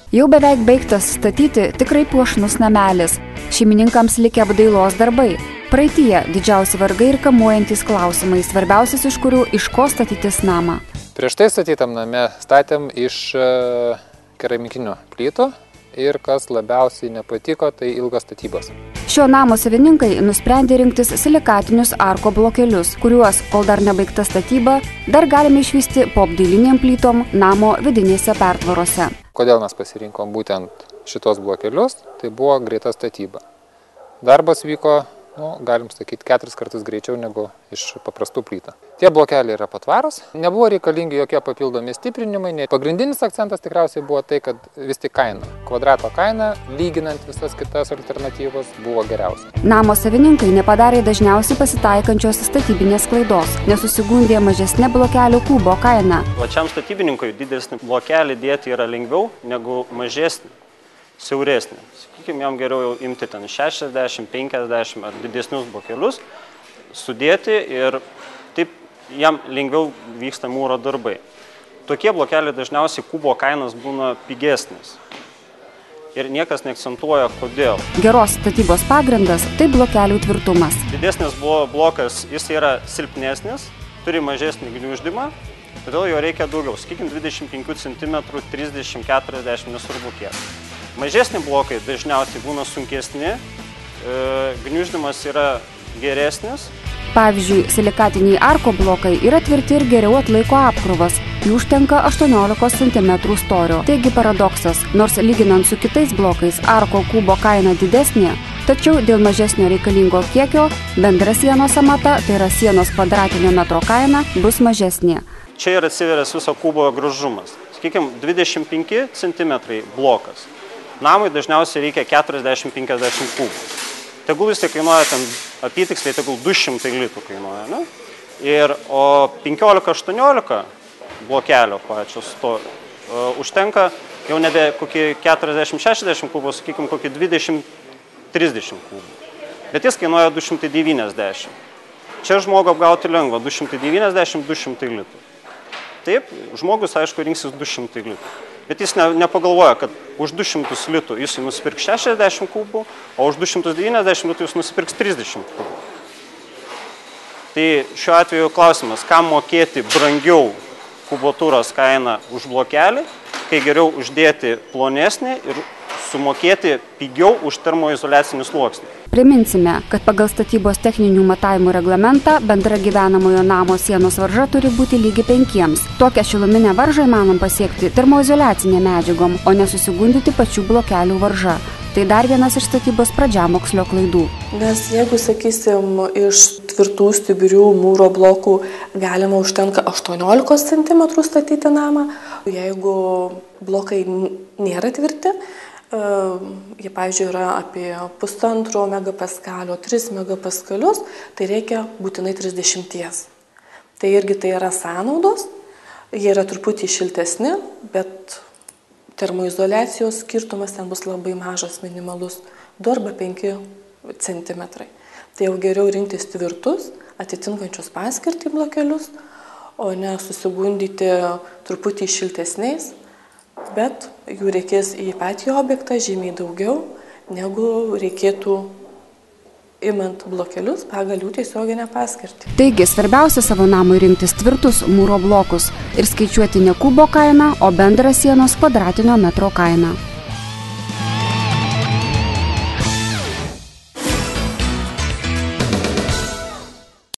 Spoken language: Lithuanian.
Jau beveik baigtas statyti tikrai puošnus namelis. Šeimininkams likę apdailos darbai. Praeityje didžiausi vargai ir kamuojantys klausimai, svarbiausias iš kurių iš ko statytis namą. Prieš tai statytam name statėm iš keramikinių plytų ir kas labiausiai nepatiko, tai ilgos statybos. Šio namo savininkai nusprendė rinktis silikatinius arko blokelius, kuriuos, kol dar nebaigta statyba, dar galime išvysti po apdailiniam plytom namo vidinėse pertvarose. Kodėl mes pasirinkom būtent šitos blokelius, tai buvo greita statyba. Darbas vyko, galim sakyti, 4 kartus greičiau negu iš paprastų plytų. Tie blokeliai yra patvarūs, nebuvo reikalingi jokie papildomi stiprinimai. Pagrindinis akcentas tikriausiai buvo tai, kad vis tik kaina. Kvadrato kaina, lyginant visas kitas alternatyvas, buvo geriausia. Namo savininkai nepadarė dažniausiai pasitaikančios statybinės klaidos, nesusigundė mažesnė blokelių kubo kaina. Pačiam statybininkui didesnį blokelį dėti yra lengviau negu mažesnį, siauresnį. Sakykime, jam geriau jau imti ten 60, 50 ar didesnius blokelius, sudėti ir taip jam lengviau vyksta mūro darbai. Tokie blokeliai dažniausiai kubo kainos būna pigesnis. Ir niekas neakcentuoja, kodėl. Geros statybos pagrindas – tai blokelių tvirtumas. Didesnis blokas, jis yra silpnesnis, turi mažesnį gniuždymą, todėl jo reikia daugiau. Sakykime, 25 cm, 30, 40, nesvarbu kiek. Mažesni blokai dažniausiai būna sunkesni, gniuždymas yra geresnis. Pavyzdžiui, silikatiniai arko blokai yra tvirti ir geriau atlaiko apkrovas. Jų užtenka 18 cm storio. Taigi paradoksas, nors lyginant su kitais blokais arko kubo kaina didesnė, tačiau dėl mažesnio reikalingo kiekio bendra sienos samata, tai yra sienos kvadratinio metro kaina, bus mažesnė. Čia ir atsiveria viso kubo gražumas. Sakykime, 25 cm blokas. Namui dažniausiai reikia 40-50 kubų. Tegul vis tai kainuoja ten apytiksliai, tegul 200 litų kainuoja, ne? O 15-18 blokelio pačios to užtenka jau nebe kokį 40-60 kubų, sakykime, kokį 20-30 kubų. Bet jis kainuoja 290. Čia žmogų apgauti lengva, 290-200 litų. Taip, žmogus, aišku, rinksis 200 litų. Bet jis nepagalvoja, kad už 200 litų jis nusipirks 60 kubų, o už 290 litų jis nusipirks 30 kubų. Tai šiuo atveju klausimas, kam mokėti brangiau kubotūros kainą už blokelį, kai geriau uždėti plonesnį ir sumokėti pigiau už termoizoliacinį sluoksnį. Priminsime, kad pagal statybos techninių matavimų reglamentą bendra gyvenamojo namo sienos varža turi būti lygi 5. Tokią šiluminę varžą įmanom pasiekti termoizoliacinė medžiagom, o nesusigundyti pačių blokelių varža. Tai dar vienas iš statybos pradžiamokslio klaidų. Nes jeigu, sakysim, iš tvirtų stiprių mūro blokų galima užtenka 18 cm statyti namą, jeigu blokai nėra tvirti, jie, pavyzdžiui, yra apie 1,5 megapaskalio, 3 megapaskalius, tai reikia būtinai 30. Tai irgi tai yra sąnaudos, jie yra truputį šiltesni, bet termoizoliacijos skirtumas ten bus labai mažas, minimalus, 2 arba 5 cm. Tai jau geriau rinktis tvirtus, atitinkančius paskirtį blokelius, o ne susigundyti truputį šiltesniais, bet jų reikės į patį objektą žymiai daugiau, negu reikėtų imant blokelius pagal jų tiesioginę paskirtį. Taigi, svarbiausia savo namui rinktis tvirtus mūro blokus ir skaičiuoti ne kubo kainą, o bendrą sienos kvadratinio metro kainą.